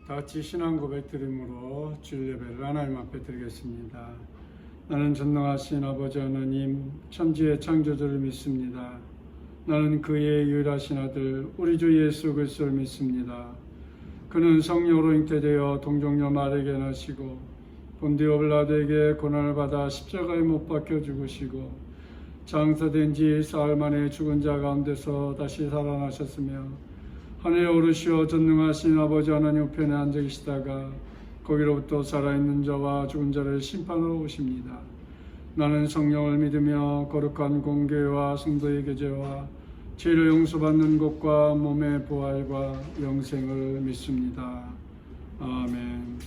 다 같이 신앙 고백 드림으로 주일 예배를 하나님 앞에 드리겠습니다. 나는 전능하신 아버지 하나님, 천지의 창조주를 믿습니다. 나는 그의 유일하신 아들 우리 주 예수 그리스도를 믿습니다. 그는 성령으로 잉태되어 동정녀 마리아에게 나시고 본디오 빌라도에게 고난을 받아 십자가에 못 박혀 죽으시고 장사된 지 사흘 만에 죽은 자 가운데서 다시 살아나셨으며 하늘에 오르시어 전능하신 아버지 하나님 우편에 앉아 계시다가 거기로부터 살아있는 자와 죽은 자를 심판하러 오십니다. 나는 성령을 믿으며 거룩한 공교회와 성도의 교제와 죄를 용서받는 것과 몸의 부활과 영생을 믿습니다. 아멘.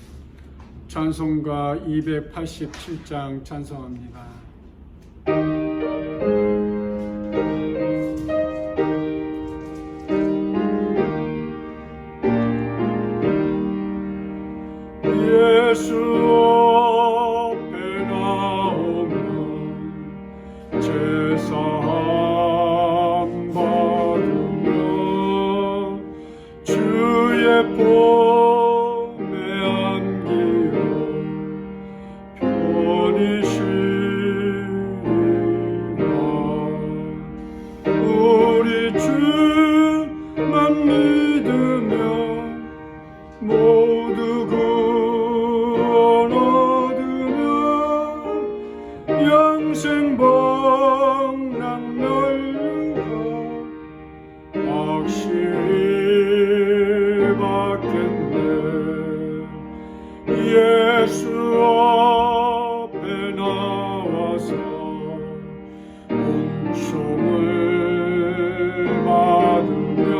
찬송가 287장 찬송합니다. 예수 앞에 나오면 제사함 받으며 주의 품에 안기어 편히 쉬리라. 우리 주만 믿으며 모두 구원 얻으며 영생 복락멸류가 확실히 받겠네. 예수 앞에 나와서 은총을 받으며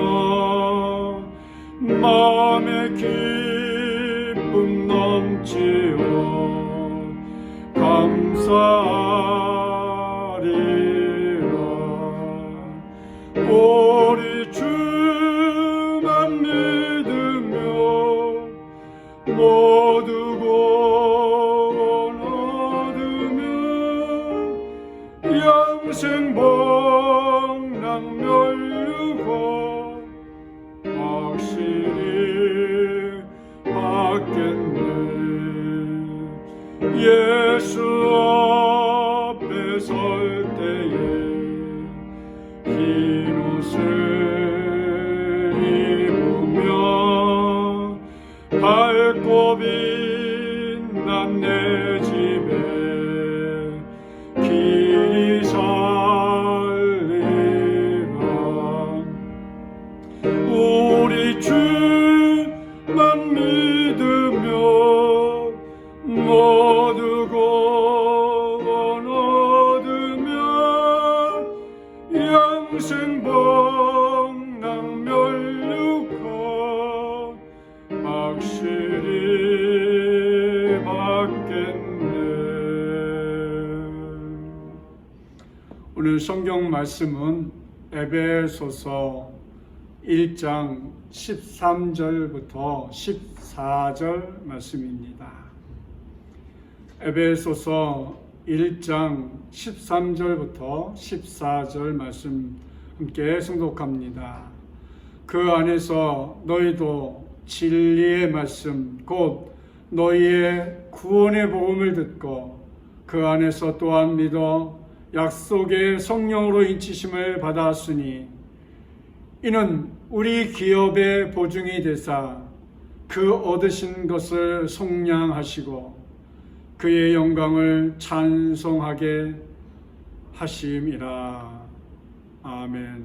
마음의 기쁨 넘치어 감사하리라. 우리 주만 믿으며 모두 구원 얻으며 영생 복락멸류가 확실히 받겠네. 예수 앞에 설 때에 흰 옷을 입으며 밝고 빛난 내 집에 길이 살리라. 우리 주만 믿으며 모두 구원 얻으며 영생 복락멸류가 확실히 받겠네. 오늘 성경 말씀은 에베소서 1장 13절부터 14절 말씀입니다. 에베소서 1장 13절부터 14절 말씀 함께 승독합니다. 그 안에서 너희도 진리의 말씀 곧 너희의 구원의 복음을 듣고 그 안에서 또한 믿어 약속의 성령으로 인치심을 받았으니 이는 우리 기업의 보증이 되사 그 얻으신 것을 속량하시고 그의 영광을 찬송하게 하심이라. 아멘.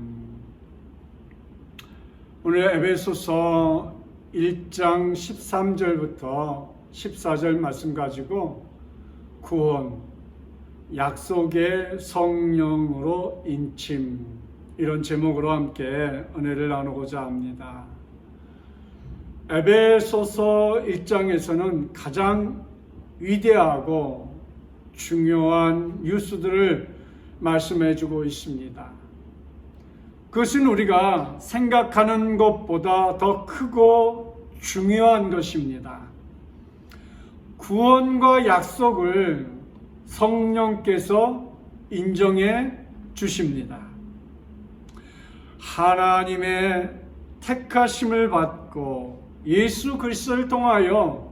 오늘 에베소서 1장 13절부터 14절 말씀 가지고 구원, 약속의 성령으로 인침, 이런 제목으로 함께 은혜를 나누고자 합니다. 에베소서 1장에서는 가장 위대하고 중요한 뉴스들을 말씀해 주고 있습니다. 그것은 우리가 생각하는 것보다 더 크고 중요한 것입니다. 구원과 약속을 성령께서 인정해 주십니다. 하나님의 택하심을 받고 예수 그리스도를 통하여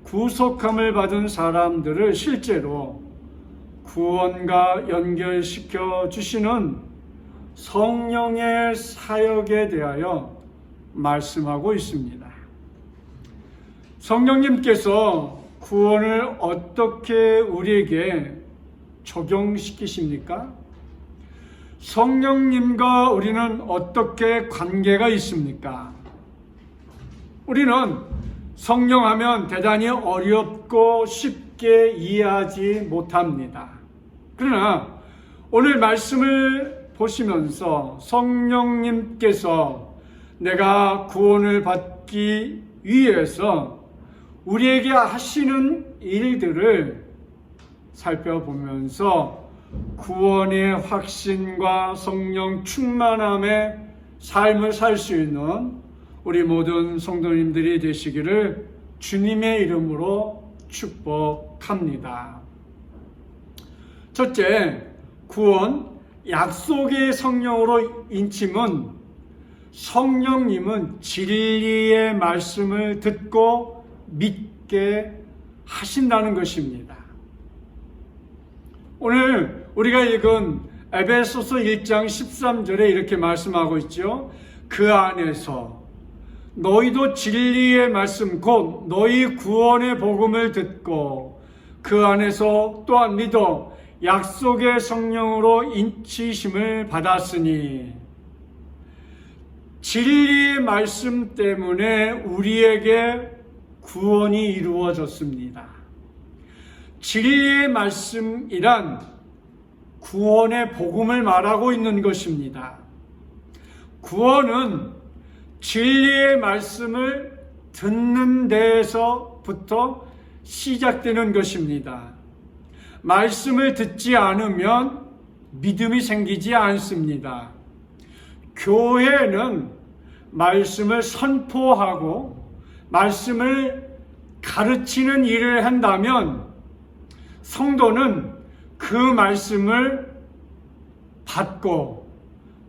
구속함을 받은 사람들을 실제로 구원과 연결시켜 주시는 성령의 사역에 대하여 말씀하고 있습니다. 성령님께서 구원을 어떻게 우리에게 적용시키십니까? 성령님과 우리는 어떻게 관계가 있습니까? 우리는 성령하면 대단히 어렵고 쉽게 이해하지 못합니다. 그러나 오늘 말씀을 보시면서 성령님께서 내가 구원을 받기 위해서 우리에게 하시는 일들을 살펴보면서 구원의 확신과 성령 충만함의 삶을 살 수 있는 우리 모든 성도님들이 되시기를 주님의 이름으로 축복합니다. 첫째, 구원, 약속의 성령으로 인침은 성령님은 진리의 말씀을 듣고 믿게 하신다는 것입니다. 오늘 우리가 읽은 에베소서 1장 13절에 이렇게 말씀하고 있죠. 그 안에서 너희도 진리의 말씀 곧 너희 구원의 복음을 듣고 그 안에서 또한 믿어 약속의 성령으로 인치심을 받았으니, 진리의 말씀 때문에 우리에게 구원이 이루어졌습니다. 진리의 말씀이란 구원의 복음을 말하고 있는 것입니다. 구원은 진리의 말씀을 듣는 데에서부터 시작되는 것입니다. 말씀을 듣지 않으면 믿음이 생기지 않습니다. 교회는 말씀을 선포하고 말씀을 가르치는 일을 한다면 성도는 그 말씀을 받고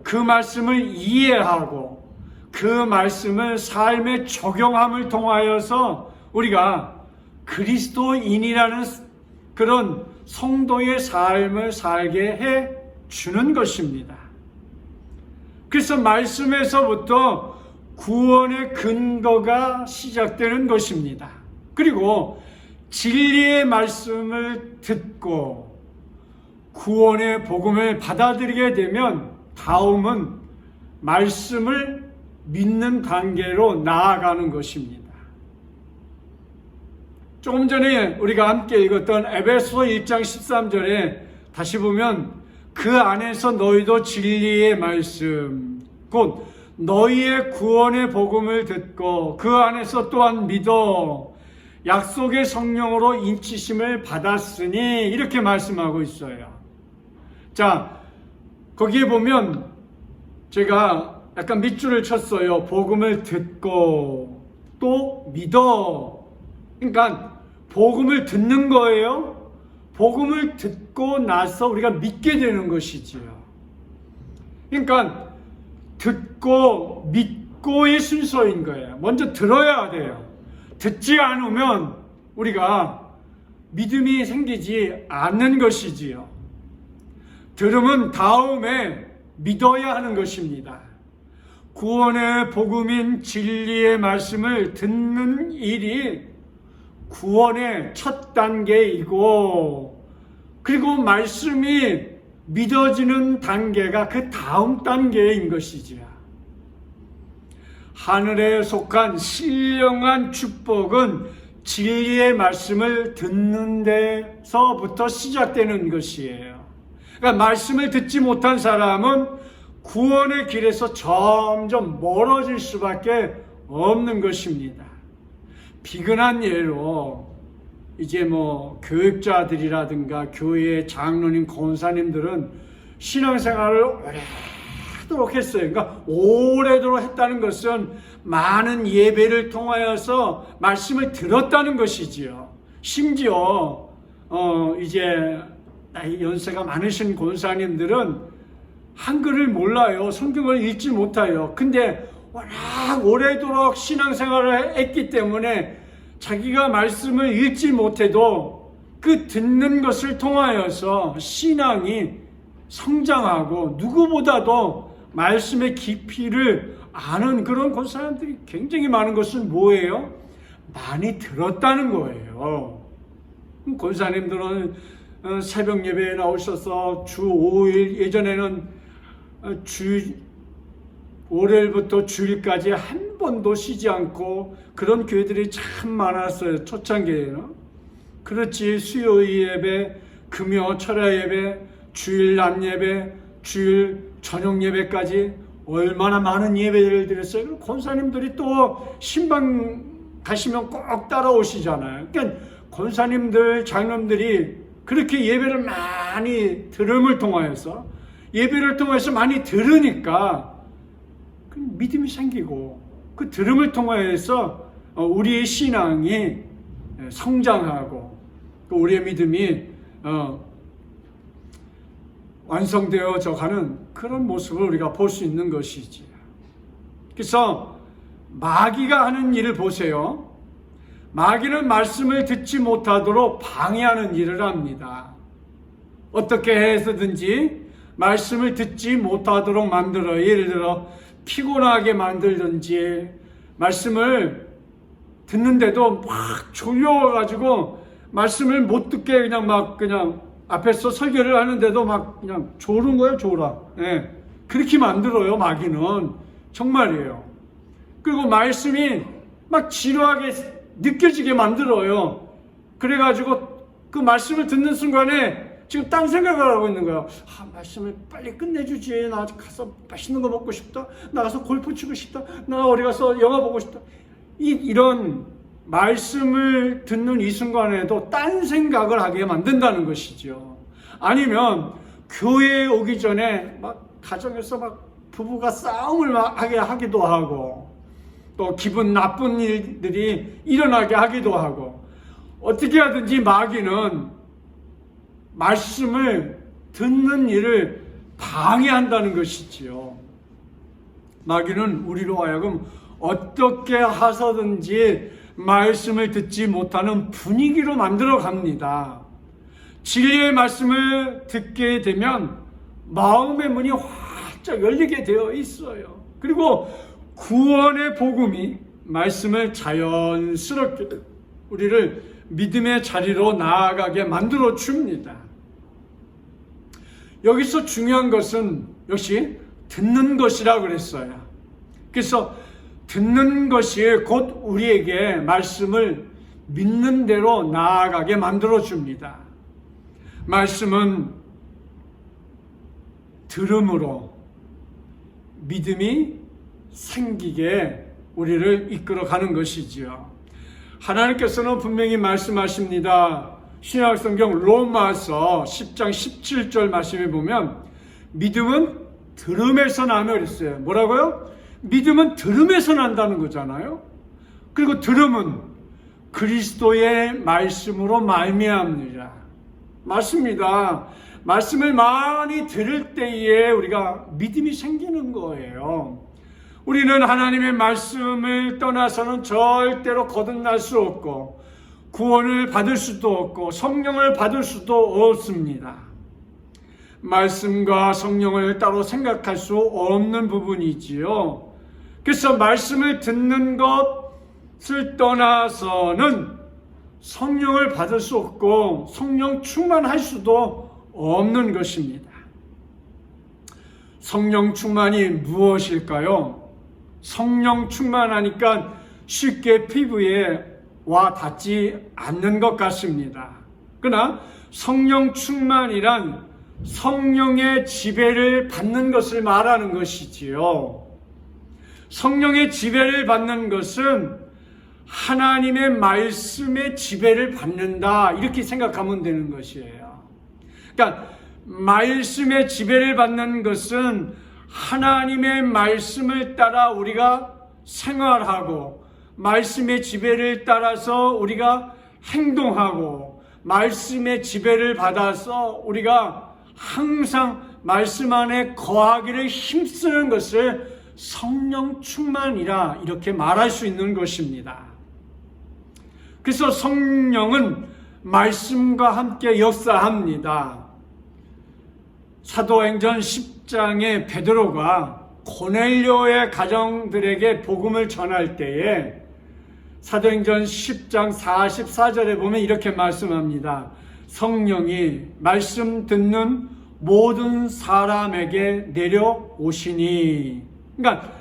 그 말씀을 이해하고 그 말씀을 삶에 적용함을 통하여서 우리가 그리스도인이라는 그런 성도의 삶을 살게 해 주는 것입니다. 그래서 말씀에서부터 구원의 근거가 시작되는 것입니다. 그리고 진리의 말씀을 듣고 구원의 복음을 받아들이게 되면 다음은 말씀을 믿는 단계로 나아가는 것입니다. 조금 전에 우리가 함께 읽었던 에베소 1장 13절에 다시 보면 그 안에서 너희도 진리의 말씀 곧 너희의 구원의 복음을 듣고 그 안에서 또한 믿어 약속의 성령으로 인치심을 받았으니 이렇게 말씀하고 있어요. 자, 거기에 보면 제가 약간 밑줄을 쳤어요. 복음을 듣고 또 믿어. 그러니까 복음을 듣는 거예요. 복음을 듣고 나서 우리가 믿게 되는 것이지요. 그러니까 듣고 믿고의 순서인 거예요. 먼저 들어야 돼요. 듣지 않으면 우리가 믿음이 생기지 않는 것이지요. 들으면 다음에 믿어야 하는 것입니다. 구원의 복음인 진리의 말씀을 듣는 일이 구원의 첫 단계이고, 그리고 말씀이 믿어지는 단계가 그 다음 단계인 것이지요. 하늘에 속한 신령한 축복은 진리의 말씀을 듣는 데서부터 시작되는 것이에요. 그러니까 말씀을 듣지 못한 사람은 구원의 길에서 점점 멀어질 수밖에 없는 것입니다. 비근한 예로 이제 교육자들이라든가 교회의 장로님, 권사님들은 신앙생활을 오래도록 했어요. 그러니까 오래도록 했다는 것은 많은 예배를 통하여서 말씀을 들었다는 것이지요. 심지어 이제 연세가 많으신 권사님들은 한글을 몰라요. 성경을 읽지 못해요. 근데 워낙 오래도록 신앙생활을 했기 때문에 자기가 말씀을 읽지 못해도 그 듣는 것을 통하여서 신앙이 성장하고 누구보다도 말씀의 깊이를 아는 그런 권사님들이 굉장히 많은 것은 뭐예요? 많이 들었다는 거예요. 권사님들은 새벽 예배에 나오셔서 주 5일, 예전에는 월요일부터 주일까지 한 번도 쉬지 않고 그런 교회들이 참 많았어요. 초창기에는. 그렇지, 수요일 예배, 금요 철야 예배, 주일 낮 예배, 주일 저녁 예배까지 얼마나 많은 예배를 드렸어요. 그리고 권사님들이 또 신방 가시면 꼭 따라오시잖아요. 그러니까 권사님들, 장로님들이 그렇게 예배를 많이 들음을 통하여서 예배를 통해서 많이 들으니까 믿음이 생기고 그 들음을 통하여서 우리의 신앙이 성장하고 우리의 믿음이 완성되어져 가는 그런 모습을 우리가 볼 수 있는 것이지. 그래서 마귀가 하는 일을 보세요. 마귀는 말씀을 듣지 못하도록 방해하는 일을 합니다. 어떻게 해서든지 말씀을 듣지 못하도록 만들어요. 예를 들어 피곤하게 만들든지, 말씀을 듣는데도 막 졸려가지고 말씀을 못 듣게 그냥 앞에서 설교를 하는데도 막 그냥 졸은 거예요, 졸아. 예. 그렇게 만들어요, 마귀는. 정말이에요. 그리고 말씀이 막 지루하게 느껴지게 만들어요. 그래가지고 그 말씀을 듣는 순간에 지금 딴 생각을 하고 있는 거야. 말씀을 빨리 끝내주지. 나 가서 맛있는 거 먹고 싶다. 나 가서 골프 치고 싶다. 나 어디 가서 영화 보고 싶다. 이런 말씀을 듣는 이 순간에도 딴 생각을 하게 만든다는 것이죠. 아니면 교회에 오기 전에 막 가정에서 막 부부가 싸움을 하게 하기도 하고, 또 기분 나쁜 일들이 일어나게 하기도 하고, 어떻게 하든지 마귀는 말씀을 듣는 일을 방해한다는 것이지요. 마귀는 우리로 하여금 어떻게 해서든지 말씀을 듣지 못하는 분위기로 만들어 갑니다. 진리의 말씀을 듣게 되면 마음의 문이 활짝 열리게 되어 있어요. 그리고 구원의 복음이 말씀을 자연스럽게 우리를 믿음의 자리로 나아가게 만들어 줍니다. 여기서 중요한 것은 역시 듣는 것이라고 그랬어요. 그래서 듣는 것이 곧 우리에게 말씀을 믿는 대로 나아가게 만들어 줍니다. 말씀은 들음으로 믿음이 생기게 우리를 이끌어가는 것이지요. 하나님께서는 분명히 말씀하십니다. 신약성경 로마서 10장 17절 말씀에 보면 믿음은 들음에서 나며 그랬어요. 뭐라고요? 믿음은 들음에서 난다는 거잖아요. 그리고 들음은 그리스도의 말씀으로 말미암느니라. 맞습니다. 말씀을 많이 들을 때에 우리가 믿음이 생기는 거예요. 우리는 하나님의 말씀을 떠나서는 절대로 거듭날 수 없고 구원을 받을 수도 없고 성령을 받을 수도 없습니다. 말씀과 성령을 따로 생각할 수 없는 부분이지요. 그래서 말씀을 듣는 것을 떠나서는 성령을 받을 수 없고 성령 충만할 수도 없는 것입니다. 성령 충만이 무엇일까요? 성령 충만하니까 쉽게 피부에 와 닿지 않는 것 같습니다. 그러나 성령 충만이란 성령의 지배를 받는 것을 말하는 것이지요. 성령의 지배를 받는 것은 하나님의 말씀의 지배를 받는다, 이렇게 생각하면 되는 것이에요. 그러니까 말씀의 지배를 받는 것은 하나님의 말씀을 따라 우리가 생활하고 말씀의 지배를 따라서 우리가 행동하고 말씀의 지배를 받아서 우리가 항상 말씀 안에 거하기를 힘쓰는 것을 성령 충만이라 이렇게 말할 수 있는 것입니다. 그래서 성령은 말씀과 함께 역사합니다. 사도행전 10장에 베드로가 고넬료의 가정들에게 복음을 전할 때에 사도행전 10장 44절에 보면 이렇게 말씀합니다. 성령이 말씀 듣는 모든 사람에게 내려오시니. 그러니까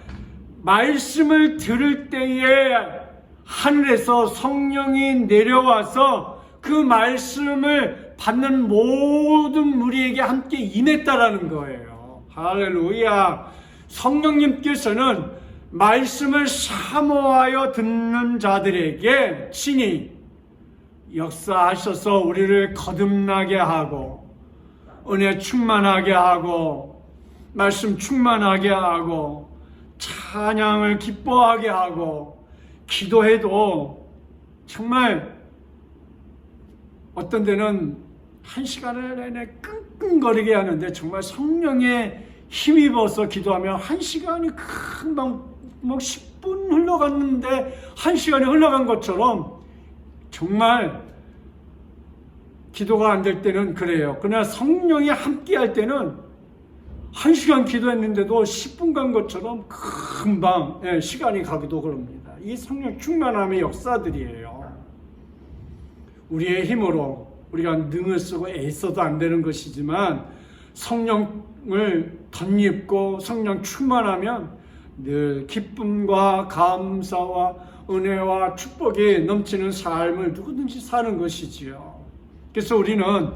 말씀을 들을 때에 하늘에서 성령이 내려와서 그 말씀을 받는 모든 무리에게 함께 임했다라는 거예요. 할렐루야. 성령님께서는 말씀을 사모하여 듣는 자들에게 친히 역사하셔서 우리를 거듭나게 하고 은혜 충만하게 하고 말씀 충만하게 하고 찬양을 기뻐하게 하고 기도해도 정말 어떤 데는 1시간을 내내 끙끙거리게 하는데 정말 성령에 힘입어서 기도하면 1시간이 금방 10분 흘러갔는데 1시간이 흘러간 것처럼 정말 기도가 안 될 때는 그래요. 그러나 성령이 함께 할 때는 1시간 기도했는데도 10분 간 것처럼 금방 시간이 가기도 그럽니다. 이 성령 충만함의 역사들이에요. 우리의 힘으로 우리가 능을 쓰고 애써도 안 되는 것이지만 성령을 덧입고 성령 충만하면 늘 기쁨과 감사와 은혜와 축복이 넘치는 삶을 누구든지 사는 것이지요. 그래서 우리는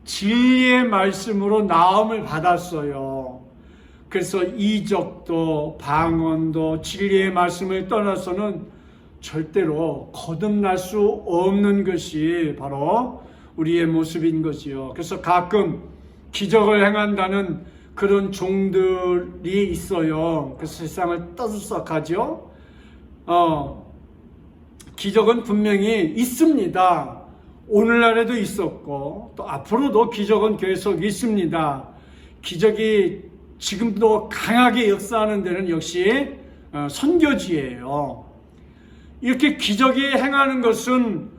진리의 말씀으로 나음을 받았어요. 그래서 이적도 방언도 진리의 말씀을 떠나서는 절대로 거듭날 수 없는 것이 바로 우리의 모습인 거지요. 그래서 가끔 기적을 행한다는 그런 종들이 있어요. 그래서 세상을 떠들썩하죠. 기적은 분명히 있습니다. 오늘날에도 있었고 또 앞으로도 기적은 계속 있습니다. 기적이 지금도 강하게 역사하는 데는 역시 선교지예요. 이렇게 기적이 행하는 것은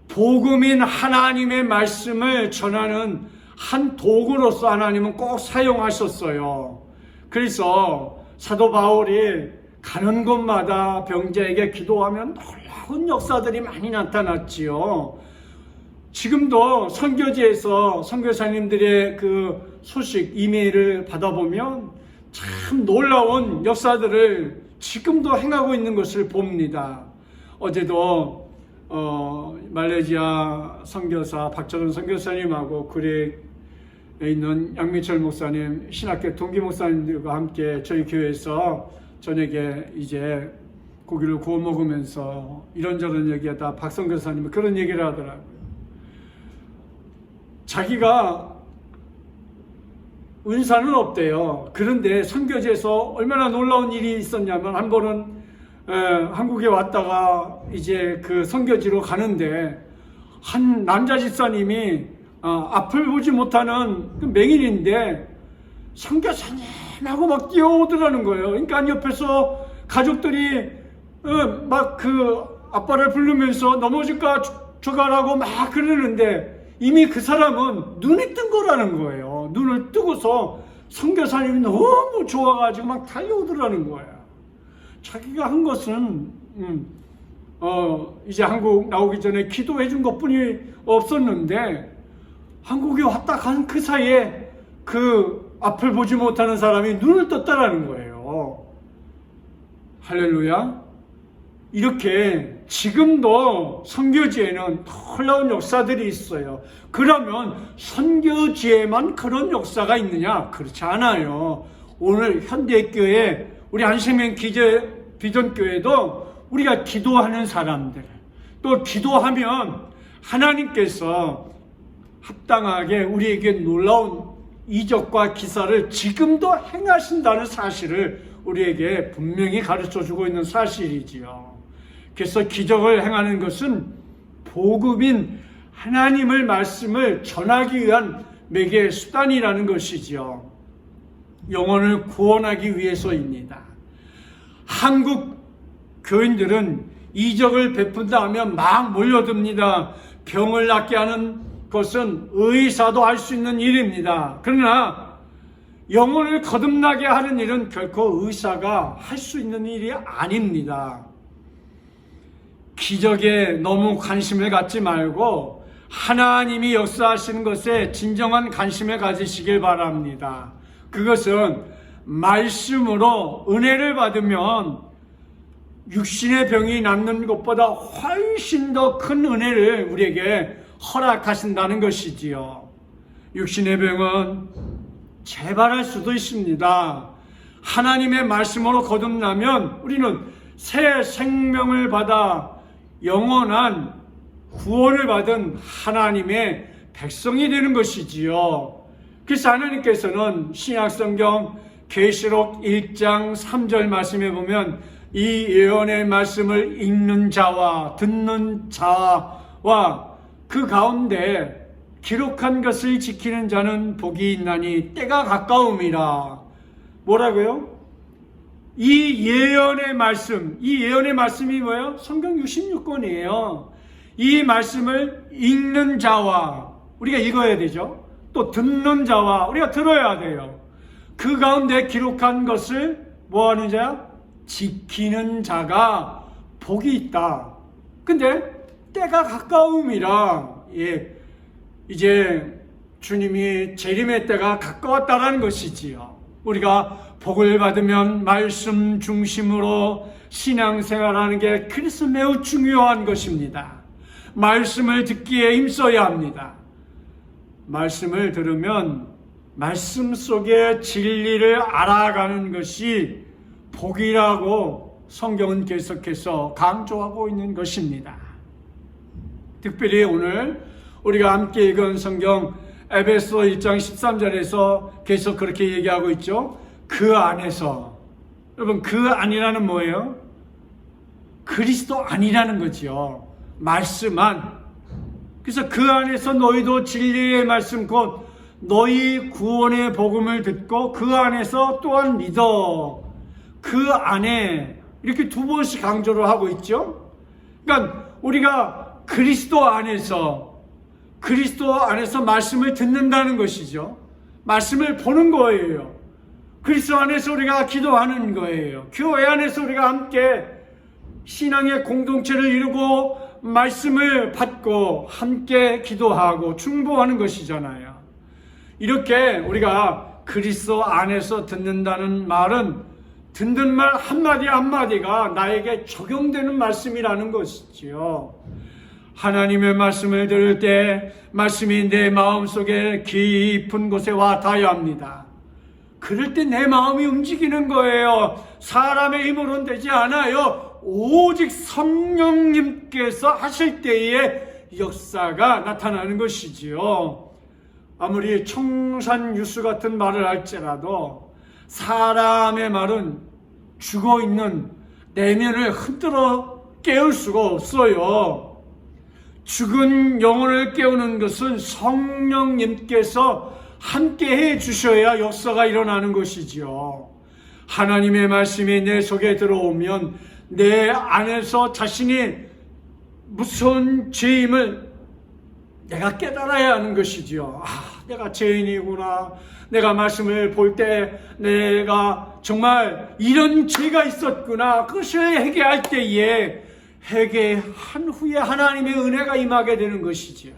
복음인 하나님의 말씀을 전하는 한 도구로서 하나님은 꼭 사용하셨어요. 그래서 사도 바울이 가는 곳마다 병자에게 기도하면 놀라운 역사들이 많이 나타났지요. 지금도 선교지에서 선교사님들의 그 소식, 이메일을 받아보면 참 놀라운 역사들을 지금도 행하고 있는 것을 봅니다. 어제도 말레이시아 선교사 박철원 선교사님하고 구리에 있는 양미철 목사님, 신학교 동기 목사님들과 함께 저희 교회에서 저녁에 이제 고기를 구워 먹으면서 이런저런 얘기하다 박 선교사님은 그런 얘기를 하더라고요. 자기가 은사는 없대요. 그런데 선교지에서 얼마나 놀라운 일이 있었냐면 한 번은 한국에 왔다가 이제 그 선교지로 가는데 한 남자 집사님이 앞을 보지 못하는 그 맹인인데 선교사님하고 막 뛰어오더라는 거예요. 그러니까 옆에서 가족들이 막 그 아빠를 부르면서 넘어질까 저가라고 막 그러는데 이미 그 사람은 눈이 뜬 거라는 거예요. 눈을 뜨고서 선교사님이 너무 좋아가지고 막 달려오더라는 거야. 자기가 한 것은 이제 한국 나오기 전에 기도해 준 것뿐이 없었는데 한국에 왔다 간 그 사이에 그 앞을 보지 못하는 사람이 눈을 떴다라는 거예요. 할렐루야. 이렇게 지금도 선교지에는 놀라운 역사들이 있어요. 그러면 선교지에만 그런 역사가 있느냐? 그렇지 않아요. 오늘 현대교회 우리 안생명 비전교회도 우리가 기도하는 사람들, 또 기도하면 하나님께서 합당하게 우리에게 놀라운 이적과 기사를 지금도 행하신다는 사실을 우리에게 분명히 가르쳐주고 있는 사실이지요. 그래서 기적을 행하는 것은 복음인 하나님의 말씀을 전하기 위한 매개의 수단이라는 것이지요. 영혼을 구원하기 위해서입니다. 한국 교인들은 이적을 베푼다 하면 막 몰려듭니다. 병을 낫게 하는 것은 의사도 할 수 있는 일입니다. 그러나 영혼을 거듭나게 하는 일은 결코 의사가 할 수 있는 일이 아닙니다. 기적에 너무 관심을 갖지 말고 하나님이 역사하시는 것에 진정한 관심을 가지시길 바랍니다. 그것은 말씀으로 은혜를 받으면 육신의 병이 낫는 것보다 훨씬 더 큰 은혜를 우리에게 허락하신다는 것이지요. 육신의 병은 재발할 수도 있습니다. 하나님의 말씀으로 거듭나면 우리는 새 생명을 받아 영원한 구원을 받은 하나님의 백성이 되는 것이지요. 그래서 하나님께서는 신약성경 계시록 1장 3절 말씀에 보면 이 예언의 말씀을 읽는 자와 듣는 자와 그 가운데 기록한 것을 지키는 자는 복이 있나니 때가 가까움이라. 뭐라고요? 이 예언의 말씀이 뭐예요? 성경 66권이에요. 이 말씀을 읽는 자와 우리가 읽어야 되죠. 또 듣는 자와 우리가 들어야 돼요. 그 가운데 기록한 것을 뭐하는 자야? 지키는 자가 복이 있다. 근데 때가 가까움이라. 이제 주님이 재림의 때가 가까웠다라는 것이지요. 우리가 복을 받으면 말씀 중심으로 신앙생활하는 게 그래서 매우 중요한 것입니다. 말씀을 듣기에 힘써야 합니다. 말씀을 들으면 말씀 속의 진리를 알아가는 것이 복이라고 성경은 계속해서 강조하고 있는 것입니다. 특별히 오늘 우리가 함께 읽은 성경 에베소 1장 13절에서 계속 그렇게 얘기하고 있죠. 그 안에서. 여러분, 그 안이라는 뭐예요? 그리스도 안이라는 거죠. 말씀 안. 그래서 그 안에서 너희도 진리의 말씀 곧 너희 구원의 복음을 듣고 그 안에서 또한 믿어. 그 안에 이렇게 두 번씩 강조를 하고 있죠. 그러니까 우리가 그리스도 안에서 말씀을 듣는다는 것이죠. 말씀을 보는 거예요. 그리스도 안에서 우리가 기도하는 거예요. 교회 안에서 우리가 함께 신앙의 공동체를 이루고 말씀을 받고 함께 기도하고 중보하는 것이잖아요. 이렇게 우리가 그리스도 안에서 듣는다는 말은 듣는 말 한마디 한마디가 나에게 적용되는 말씀이라는 것이지요. 하나님의 말씀을 들을 때 말씀이 내 마음속에 깊은 곳에 와 닿아야 합니다. 그럴 때 내 마음이 움직이는 거예요. 사람의 힘으로는 되지 않아요. 오직 성령님께서 하실 때의 역사가 나타나는 것이지요. 아무리 청산유수 같은 말을 할지라도 사람의 말은 죽어있는 내면을 흔들어 깨울 수가 없어요. 죽은 영혼을 깨우는 것은 성령님께서 함께 해 주셔야 역사가 일어나는 것이지요. 하나님의 말씀이 내 속에 들어오면 내 안에서 자신이 무서운 죄임을 내가 깨달아야 하는 것이지요. 내가 죄인이구나. 내가 말씀을 볼 때 내가 정말 이런 죄가 있었구나. 그것을 회개할 때에 회개한 후에 하나님의 은혜가 임하게 되는 것이지요.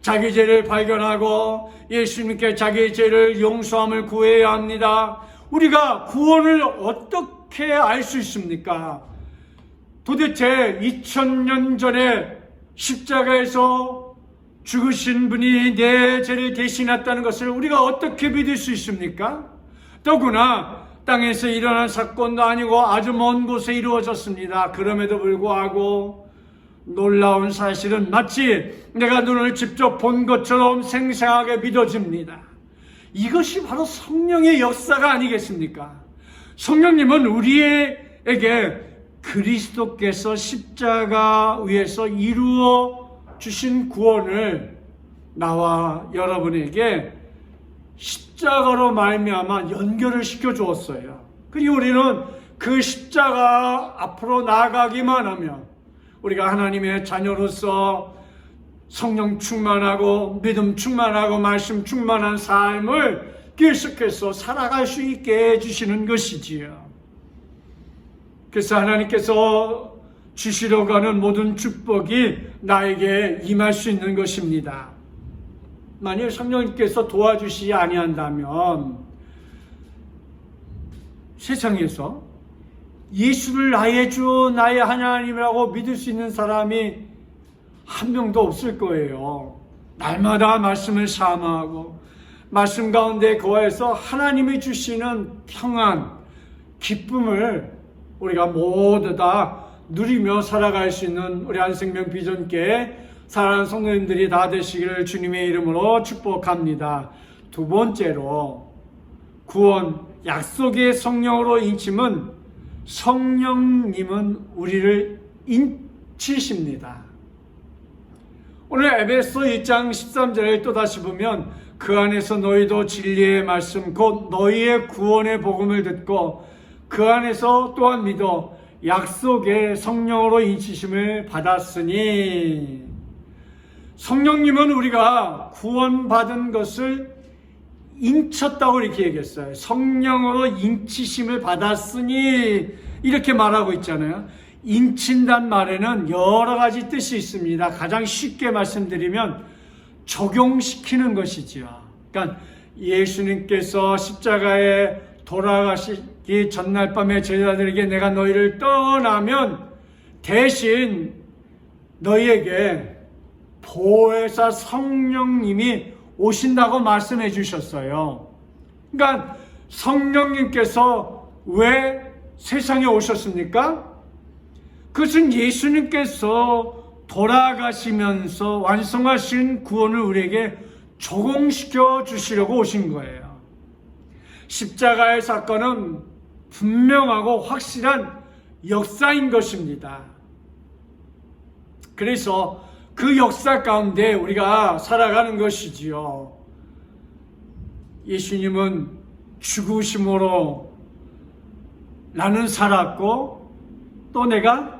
자기 죄를 발견하고 예수님께 자기 죄를 용서함을 구해야 합니다. 우리가 구원을 어떻게 알 수 있습니까? 도대체 2000년 전에 십자가에서 죽으신 분이 내 죄를 대신했다는 것을 우리가 어떻게 믿을 수 있습니까? 더구나 땅에서 일어난 사건도 아니고 아주 먼 곳에 이루어졌습니다. 그럼에도 불구하고 놀라운 사실은 마치 내가 눈을 직접 본 것처럼 생생하게 믿어집니다. 이것이 바로 성령의 역사가 아니겠습니까? 성령님은 우리에게 그리스도께서 십자가 위에서 이루어 주신 구원을 나와 여러분에게 십자가로 말미암아 연결을 시켜 주었어요. 그리고 우리는 그 십자가 앞으로 나아가기만 하면 우리가 하나님의 자녀로서 성령 충만하고 믿음 충만하고 말씀 충만한 삶을 계속해서 살아갈 수 있게 해주시는 것이지요. 그래서 하나님께서 주시려고 하는 모든 축복이 나에게 임할 수 있는 것입니다. 만일 성령님께서 도와주시지 아니한다면 세상에서 예수를 나의 주, 나의 하나님이라고 믿을 수 있는 사람이 한 명도 없을 거예요. 날마다 말씀을 사모하고 말씀 가운데 거해서 하나님이 주시는 평안, 기쁨을 우리가 모두 다 누리며 살아갈 수 있는 우리 한생명 비전교회 사랑하는 성도님들이 다 되시기를 주님의 이름으로 축복합니다. 두 번째로 구원, 약속의 성령으로 인침은 성령님은 우리를 인치십니다. 오늘 에베소 1장 13절을 또다시 보면 그 안에서 너희도 진리의 말씀 곧 너희의 구원의 복음을 듣고 그 안에서 또한 믿어 약속의 성령으로 인치심을 받았으니 성령님은 우리가 구원받은 것을 인쳤다고 이렇게 얘기했어요. 성령으로 인치심을 받았으니 이렇게 말하고 있잖아요. 인친단 말에는 여러 가지 뜻이 있습니다. 가장 쉽게 말씀드리면 적용시키는 것이지요. 그러니까 예수님께서 십자가에 돌아가시기 전날 밤에 제자들에게 내가 너희를 떠나면 대신 너희에게 보혜사 성령님이 오신다고 말씀해 주셨어요. 그러니까 성령님께서 왜 세상에 오셨습니까? 그것은 예수님께서 돌아가시면서 완성하신 구원을 우리에게 적용시켜 주시려고 오신 거예요. 십자가의 사건은 분명하고 확실한 역사인 것입니다. 그래서 그 역사 가운데 우리가 살아가는 것이지요. 예수님은 죽으심으로 나는 살았고 또 내가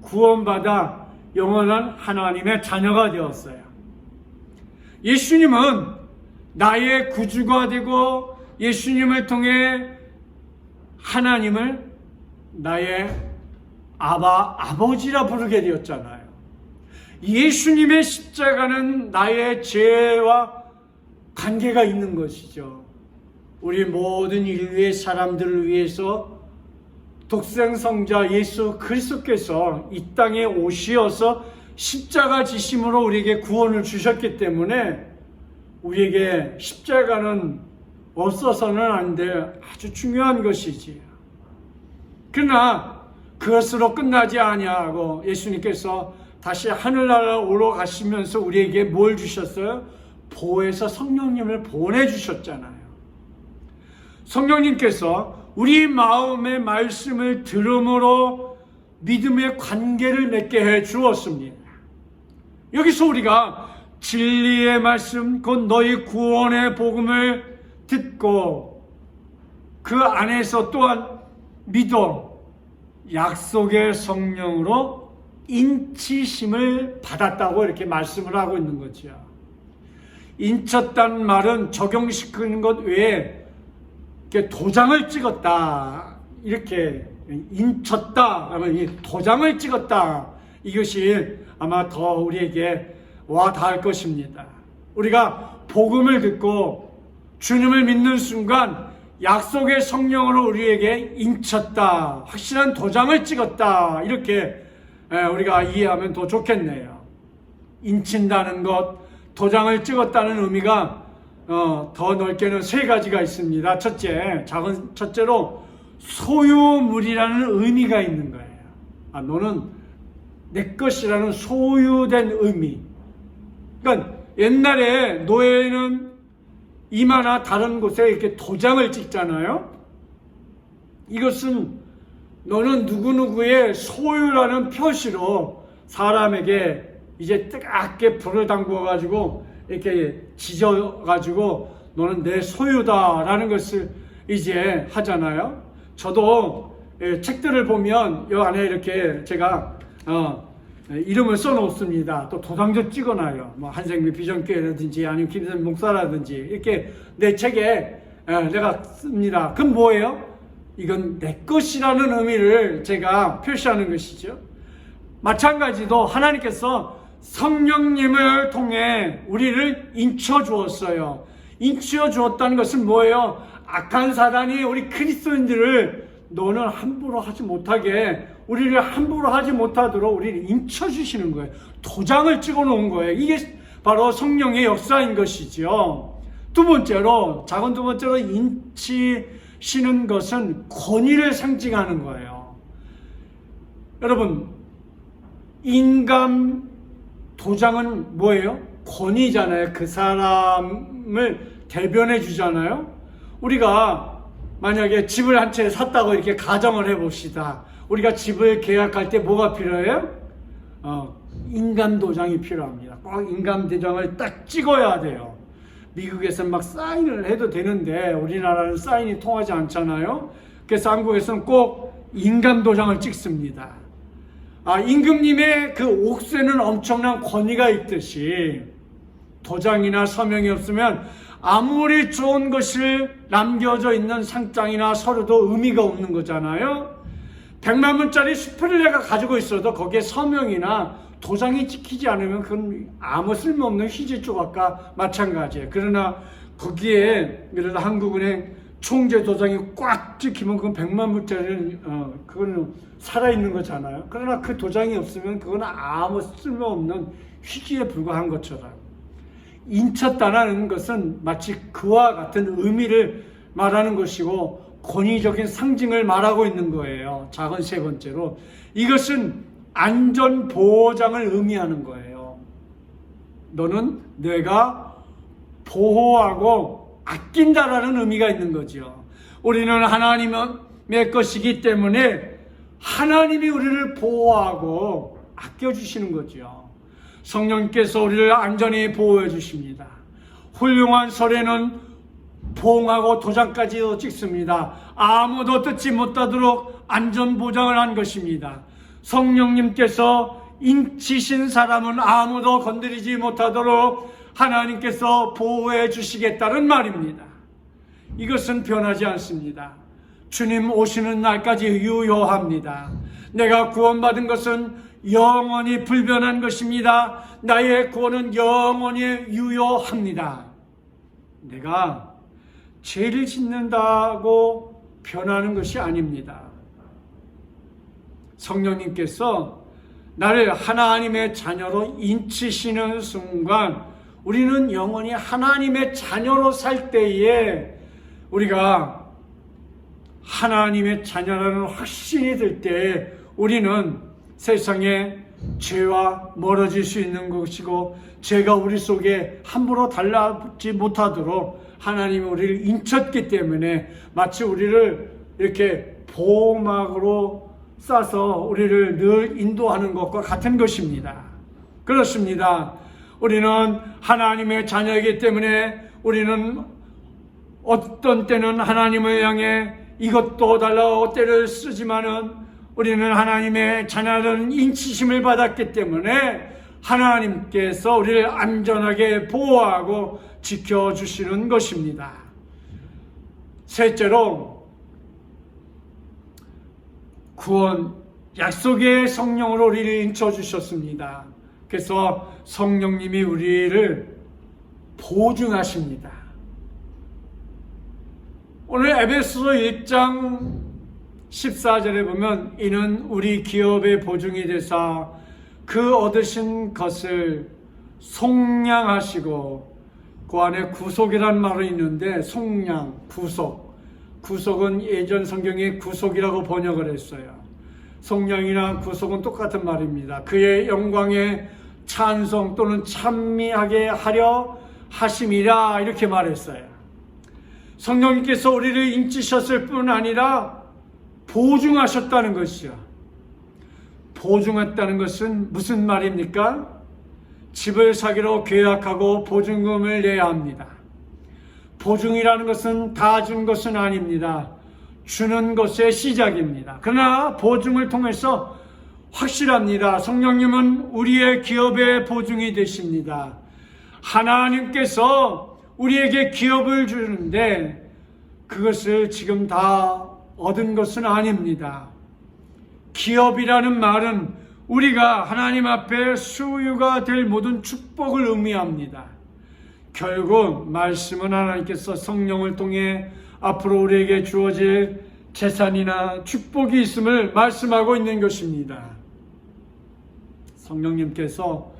구원받아 영원한 하나님의 자녀가 되었어요. 예수님은 나의 구주가 되고 예수님을 통해 하나님을 나의 아버지라 부르게 되었잖아요. 예수님의 십자가는 나의 죄와 관계가 있는 것이죠. 우리 모든 인류의 사람들을 위해서 독생성자 예수 그리스도께서 이 땅에 오시어서 십자가 지심으로 우리에게 구원을 주셨기 때문에 우리에게 십자가는 없어서는 안 될 아주 중요한 것이지. 그러나 그것으로 끝나지 아니하고 예수님께서 다시 하늘나라로 올라가시면서 우리에게 뭘 주셨어요? 보혜사 성령님을 보내주셨잖아요. 성령님께서 우리 마음의 말씀을 들음으로 믿음의 관계를 맺게 해 주었습니다. 여기서 우리가 진리의 말씀, 곧 너희 구원의 복음을 듣고 그 안에서 또한 믿어 약속의 성령으로 인치심을 받았다고 이렇게 말씀을 하고 있는 거죠. 인쳤다는 말은 적용시키는 것 외에 이렇게 도장을 찍었다, 이렇게 인쳤다 하면 도장을 찍었다, 이것이 아마 더 우리에게 와 닿을 것입니다. 우리가 복음을 듣고 주님을 믿는 순간 약속의 성령으로 우리에게 인쳤다, 확실한 도장을 찍었다, 이렇게 우리가 이해하면 더 좋겠네요. 인친다는 것, 도장을 찍었다는 의미가 더 넓게는 세 가지가 있습니다. 첫째로 소유물이라는 의미가 있는 거예요. 너는 내 것이라는 소유된 의미. 그러니까 옛날에 노예는 이마나 다른 곳에 이렇게 도장을 찍잖아요. 이것은 너는 누구누구의 소유라는 표시로 사람에게 이제 뜨겁게 불을 담궈가지고 이렇게 지져가지고 너는 내 소유다라는 것을 이제 하잖아요. 저도 책들을 보면 이 안에 이렇게 제가 이름을 써놓습니다. 또 도장도 찍어놔요. 뭐 한생미 비전교회라든지 아니면 김선 목사라든지 이렇게 내 책에 내가 씁니다. 그럼 뭐예요? 이건 내 것이라는 의미를 제가 표시하는 것이죠. 마찬가지로 하나님께서 성령님을 통해 우리를 인쳐 주었어요. 인쳐 주었다는 것은 뭐예요? 악한 사단이 우리 그리스도인들을 너는 함부로 하지 못하게, 우리를 함부로 하지 못하도록 우리를 인쳐 주시는 거예요. 도장을 찍어 놓은 거예요. 이게 바로 성령의 역사인 것이죠. 두 번째로, 작은 두 번째로 인치시는 것은 권위를 상징하는 거예요. 여러분, 인감 도장은 뭐예요? 권위잖아요. 그 사람을 대변해 주잖아요. 우리가 만약에 집을 한 채 샀다고 이렇게 가정을 해봅시다. 우리가 집을 계약할 때 뭐가 필요해요? 인감 도장이 필요합니다. 꼭 인감 도장을 딱 찍어야 돼요. 미국에서는 막 사인을 해도 되는데 우리나라는 사인이 통하지 않잖아요. 그래서 한국에서는 꼭 인감 도장을 찍습니다. 임금님의 그 옥새는 엄청난 권위가 있듯이 도장이나 서명이 없으면 아무리 좋은 것을 남겨져 있는 상장이나 서류도 의미가 없는 거잖아요. 100만 원짜리 수표를 내가 가지고 있어도 거기에 서명이나 도장이 찍히지 않으면 그건 아무 쓸모없는 휴지 조각과 마찬가지예요. 그러나 거기에 그래도 한국은행 총재 도장이 꽉 찍히면 그건 100만 원짜리는 그거는 살아있는 거잖아요. 그러나 그 도장이 없으면 그건 아무 쓸모없는 휴지에 불과한 것처럼, 인쳤다는 것은 마치 그와 같은 의미를 말하는 것이고 권위적인 상징을 말하고 있는 거예요. 작은 세 번째로, 이것은 안전보장을 의미하는 거예요. 너는 내가 보호하고 아낀다라는 의미가 있는 거죠. 우리는 하나님의 것이기 때문에 하나님이 우리를 보호하고 아껴주시는 거죠. 성령께서 우리를 안전히 보호해 주십니다. 훌륭한 설에는 봉하고 도장까지도 찍습니다. 아무도 뜯지 못하도록 안전보장을 한 것입니다. 성령님께서 인치신 사람은 아무도 건드리지 못하도록 하나님께서 보호해 주시겠다는 말입니다. 이것은 변하지 않습니다. 주님 오시는 날까지 유효합니다. 내가 구원받은 것은 영원히 불변한 것입니다. 나의 구원은 영원히 유효합니다. 내가 죄를 짓는다고 변하는 것이 아닙니다. 성령님께서 나를 하나님의 자녀로 인치시는 순간 우리는 영원히 하나님의 자녀로 살 때에 우리가 하나님의 자녀라는 확신이 들 때 우리는 세상에 죄와 멀어질 수 있는 것이고 죄가 우리 속에 함부로 달라붙지 못하도록 하나님이 우리를 인쳤기 때문에 마치 우리를 이렇게 보호막으로 싸서 우리를 늘 인도하는 것과 같은 것입니다. 그렇습니다. 우리는 하나님의 자녀이기 때문에 우리는 어떤 때는 하나님을 향해 이것도 달라고 때를 쓰지만은 우리는 하나님의 자녀라는 인치심을 받았기 때문에 하나님께서 우리를 안전하게 보호하고 지켜주시는 것입니다. 셋째로, 구원, 약속의 성령으로 우리를 인쳐주셨습니다. 그래서 성령님이 우리를 보증하십니다. 오늘 에베소서 1장 14절에 보면 이는 우리 기업의 보증이 되사 그 얻으신 것을 속량하시고, 그 안에 구속이란 말이 있는데 속량, 구속은 예전 성경에 구속이라고 번역을 했어요. 속량이나 구속은 똑같은 말입니다. 그의 영광에 찬송 또는 찬미하게 하려 하심이라 이렇게 말했어요. 성령님께서 우리를 인치셨을 뿐 아니라 보증하셨다는 것이요. 보증했다는 것은 무슨 말입니까? 집을 사기로 계약하고 보증금을 내야 합니다. 보증이라는 것은 다 준 것은 아닙니다. 주는 것의 시작입니다. 그러나 보증을 통해서 확실합니다. 성령님은 우리의 기업의 보증이 되십니다. 하나님께서 우리에게 기업을 주는데 그것을 지금 다 얻은 것은 아닙니다. 기업이라는 말은 우리가 하나님 앞에 소유가 될 모든 축복을 의미합니다. 결국 말씀은 하나님께서 성령을 통해 앞으로 우리에게 주어질 재산이나 축복이 있음을 말씀하고 있는 것입니다. 성령님께서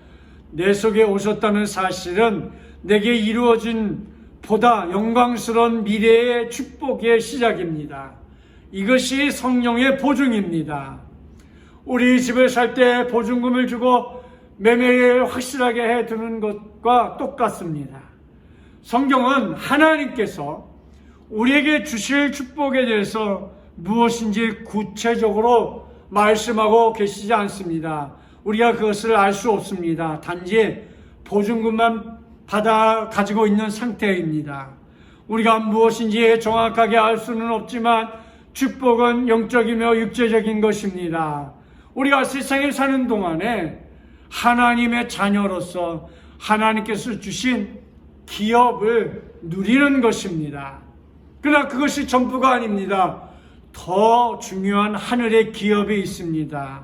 내 속에 오셨다는 사실은 내게 이루어진 보다 영광스러운 미래의 축복의 시작입니다. 이것이 성령의 보증입니다. 우리 집을 살 때 보증금을 주고 매매를 확실하게 해두는 것과 똑같습니다. 성경은 하나님께서 우리에게 주실 축복에 대해서 무엇인지 구체적으로 말씀하고 계시지 않습니다. 우리가 그것을 알 수 없습니다. 단지 보증금만 받아 가지고 있는 상태입니다. 우리가 무엇인지 정확하게 알 수는 없지만 축복은 영적이며 육체적인 것입니다. 우리가 세상에 사는 동안에 하나님의 자녀로서 하나님께서 주신 기업을 누리는 것입니다. 그러나 그것이 전부가 아닙니다. 더 중요한 하늘의 기업이 있습니다.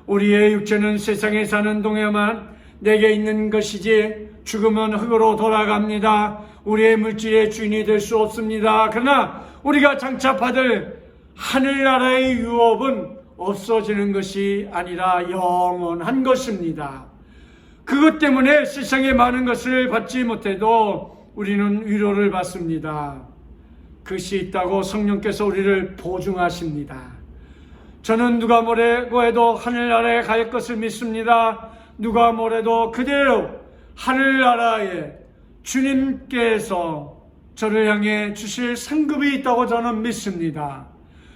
우리의 육체는 세상에 사는 동안에만 내게 있는 것이지 죽으면 흙으로 돌아갑니다. 우리의 물질의 주인이 될 수 없습니다. 그러나 우리가 장차 받을 하늘나라의 유업은 없어지는 것이 아니라 영원한 것입니다. 그것 때문에 세상에 많은 것을 받지 못해도 우리는 위로를 받습니다. 그것이 있다고 성령께서 우리를 보증하십니다. 저는 누가 뭐라고 해도 하늘나라에 갈 것을 믿습니다. 누가 뭐래도 그대로 하늘나라에 주님께서 저를 향해 주실 상급이 있다고 저는 믿습니다.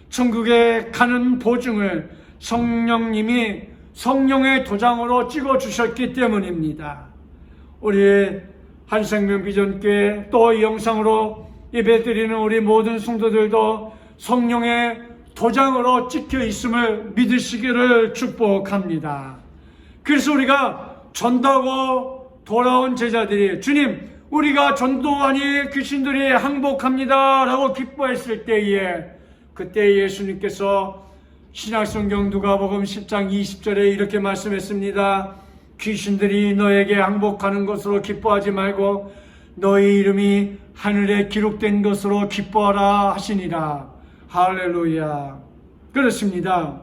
천국에 가는 보증을 성령님이 성령의 도장으로 찍어주셨기 때문입니다. 우리의 한생명비전교회 또 이 영상으로 예배드리는 우리 모든 성도들도 성령의 도장으로 찍혀 있음을 믿으시기를 축복합니다. 그래서 우리가 전도하고 돌아온 제자들이 주님 우리가 전도하니 귀신들이 항복합니다 라고 기뻐했을 때에 그때 예수님께서 신약성경 누가복음 10장 20절에 이렇게 말씀했습니다. 귀신들이 너에게 항복하는 것으로 기뻐하지 말고 너희 이름이 하늘에 기록된 것으로 기뻐하라 하시니라. 할렐루야. 그렇습니다.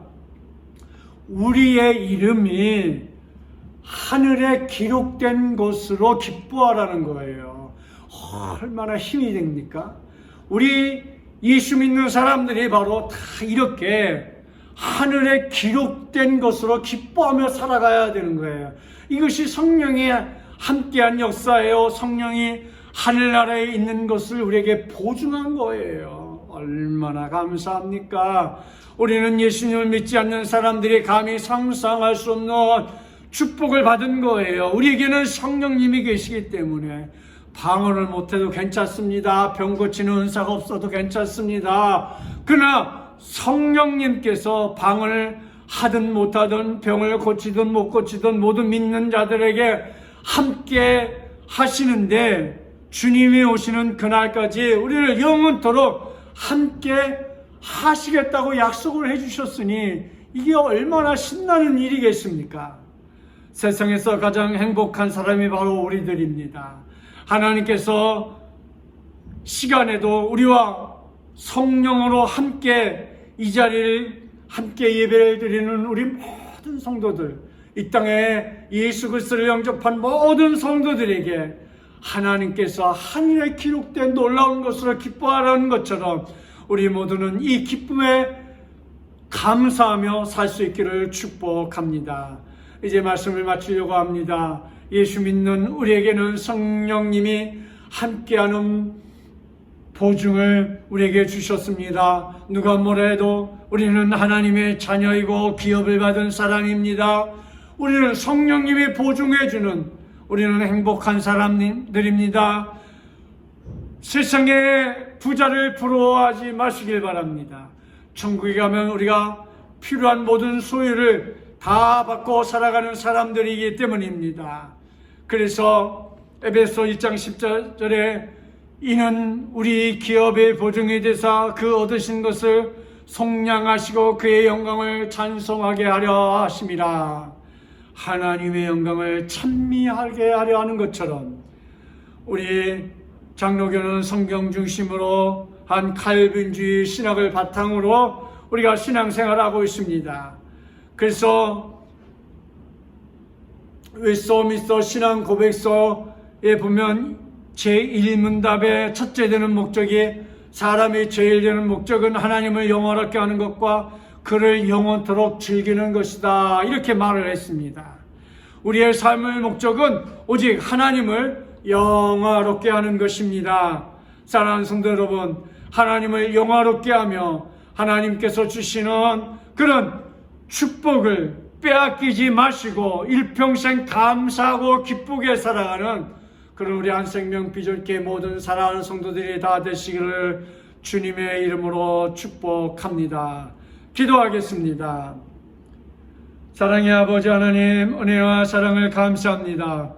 우리의 이름이 하늘에 기록된 것으로 기뻐하라는 거예요. 얼마나 힘이 됩니까? 우리 예수 믿는 사람들이 바로 다 이렇게 하늘에 기록된 것으로 기뻐하며 살아가야 되는 거예요. 이것이 성령이 함께한 역사예요. 성령이 하늘나라에 있는 것을 우리에게 보증한 거예요. 얼마나 감사합니까? 우리는 예수님을 믿지 않는 사람들이 감히 상상할 수 없는 축복을 받은 거예요. 우리에게는 성령님이 계시기 때문에 방언을 못해도 괜찮습니다. 병 고치는 은사가 없어도 괜찮습니다. 그러나 성령님께서 방언을 하든 못하든 병을 고치든 못 고치든 모든 믿는 자들에게 함께 하시는데 주님이 오시는 그날까지 우리를 영원토록 함께 하시겠다고 약속을 해주셨으니 이게 얼마나 신나는 일이겠습니까? 세상에서 가장 행복한 사람이 바로 우리들입니다. 하나님께서 시간에도 우리와 성령으로 함께 이 자리를 함께 예배를 드리는 우리 모든 성도들, 이 땅에 예수 그리스도를 영접한 모든 성도들에게 하나님께서 하늘에 기록된 놀라운 것으로 기뻐하라는 것처럼 우리 모두는 이 기쁨에 감사하며 살 수 있기를 축복합니다. 이제 말씀을 마치려고 합니다. 예수 믿는 우리에게는 성령님이 함께하는 보증을 우리에게 주셨습니다. 누가 뭐래도 우리는 하나님의 자녀이고 기업을 받은 사람입니다. 우리는 성령님이 보증해주는 우리는 행복한 사람들입니다. 세상에 부자를 부러워하지 마시길 바랍니다. 천국에 가면 우리가 필요한 모든 소유를 다 받고 살아가는 사람들이기 때문입니다. 그래서 에베소 1장 10절에 이는 우리 기업의 보증이 되사 그 얻으신 것을 속량하시고 그의 영광을 찬송하게 하려 하심이라. 하나님의 영광을 찬미하게 하려 하는 것처럼 우리 장로교는 성경 중심으로 한 칼빈주의 신학을 바탕으로 우리가 신앙생활을 하고 있습니다. 그래서 웨스트민스터 신앙 고백서에 보면 제1문답의 첫째 되는 목적이 사람이 제일 되는 목적은 하나님을 영원하게 하는 것과 그를 영원토록 즐기는 것이다, 이렇게 말을 했습니다. 우리의 삶의 목적은 오직 하나님을 영화롭게 하는 것입니다. 사랑하는 성도 여러분, 하나님을 영화롭게 하며 하나님께서 주시는 그런 축복을 빼앗기지 마시고 일평생 감사하고 기쁘게 살아가는 그런 우리 한생명 비전교회 모든 사랑하는 성도들이 다 되시기를 주님의 이름으로 축복합니다. 기도하겠습니다. 사랑의 아버지 하나님, 은혜와 사랑을 감사합니다.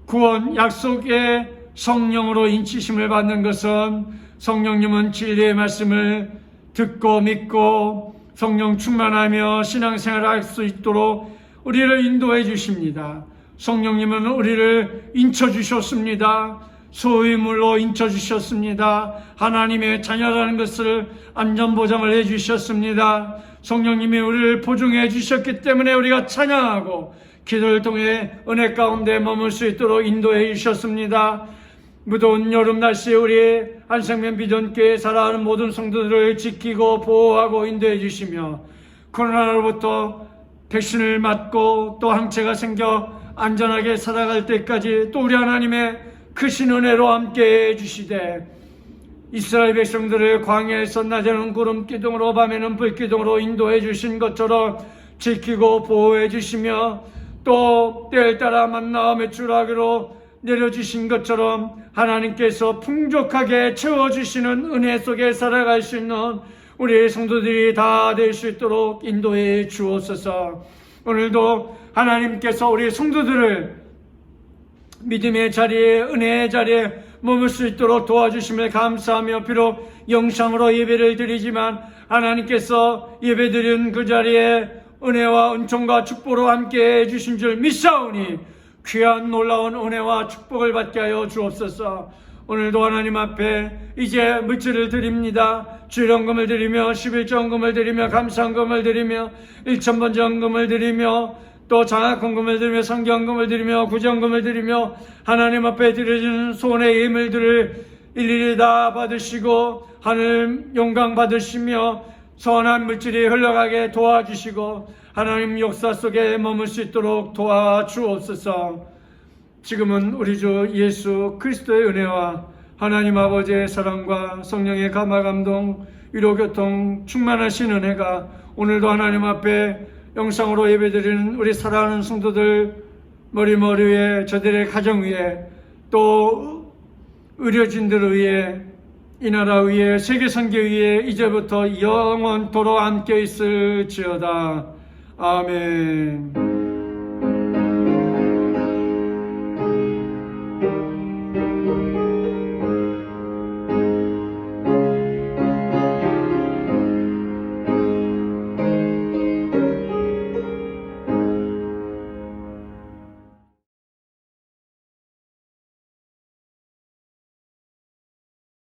구원 약속의 성령으로 인치심을 받는 것은 성령님은 진리의 말씀을 듣고 믿고 성령 충만하며 신앙생활을 할 수 있도록 우리를 인도해 주십니다. 성령님은 우리를 인쳐주셨습니다. 소유물로 인쳐주셨습니다. 하나님의 자녀라는 것을 안전보장을 해주셨습니다. 성령님이 우리를 보증해 주셨기 때문에 우리가 찬양하고 기도를 통해 은혜 가운데 머물 수 있도록 인도해 주셨습니다. 무더운 여름 날씨에 우리 한생명 비전교회에 살아가는 모든 성도들을 지키고 보호하고 인도해 주시며 코로나로부터 백신을 맞고 또 항체가 생겨 안전하게 살아갈 때까지 또 우리 하나님의 크신 은혜로 함께 해주시되 이스라엘 백성들을 광야에서 낮에는 구름 기둥으로 밤에는 불 기둥으로 인도해 주신 것처럼 지키고 보호해 주시며 또 때에 따라 만나와 매출하기로 내려주신 것처럼 하나님께서 풍족하게 채워주시는 은혜 속에 살아갈 수 있는 우리의 성도들이 다 될 수 있도록 인도해 주옵소서. 오늘도 하나님께서 우리 성도들을 믿음의 자리에 은혜의 자리에 머물 수 있도록 도와주심을 감사하며 비록 영상으로 예배를 드리지만 하나님께서 예배드린 그 자리에 은혜와 은총과 축복으로 함께 해주신 줄 믿사오니 귀한 놀라운 은혜와 축복을 받게 하여 주옵소서. 오늘도 하나님 앞에 이제 물질을 드립니다. 주일헌금을 드리며 11조헌금을 드리며 감사헌금을 드리며 1,000번 헌금을 드리며 또 장학헌금을 드리며 성경헌금을 드리며 구제헌금을 드리며 하나님 앞에 드려지는 소원의 예물들을 일일이 다 받으시고 하늘 영광 받으시며 선한 물질이 흘러가게 도와주시고 하나님 역사 속에 머물 수 있도록 도와주옵소서. 지금은 우리 주 예수 그리스도의 은혜와 하나님 아버지의 사랑과 성령의 감화감동 위로교통 충만하신 은혜가 오늘도 하나님 앞에 영상으로 예배드리는 우리 사랑하는 성도들 머리 위에 저들의 가정 위에 또 의료진들 위에 이 나라 위에 세계 선교 위에 이제부터 영원토록 함께 있을지어다. 아멘.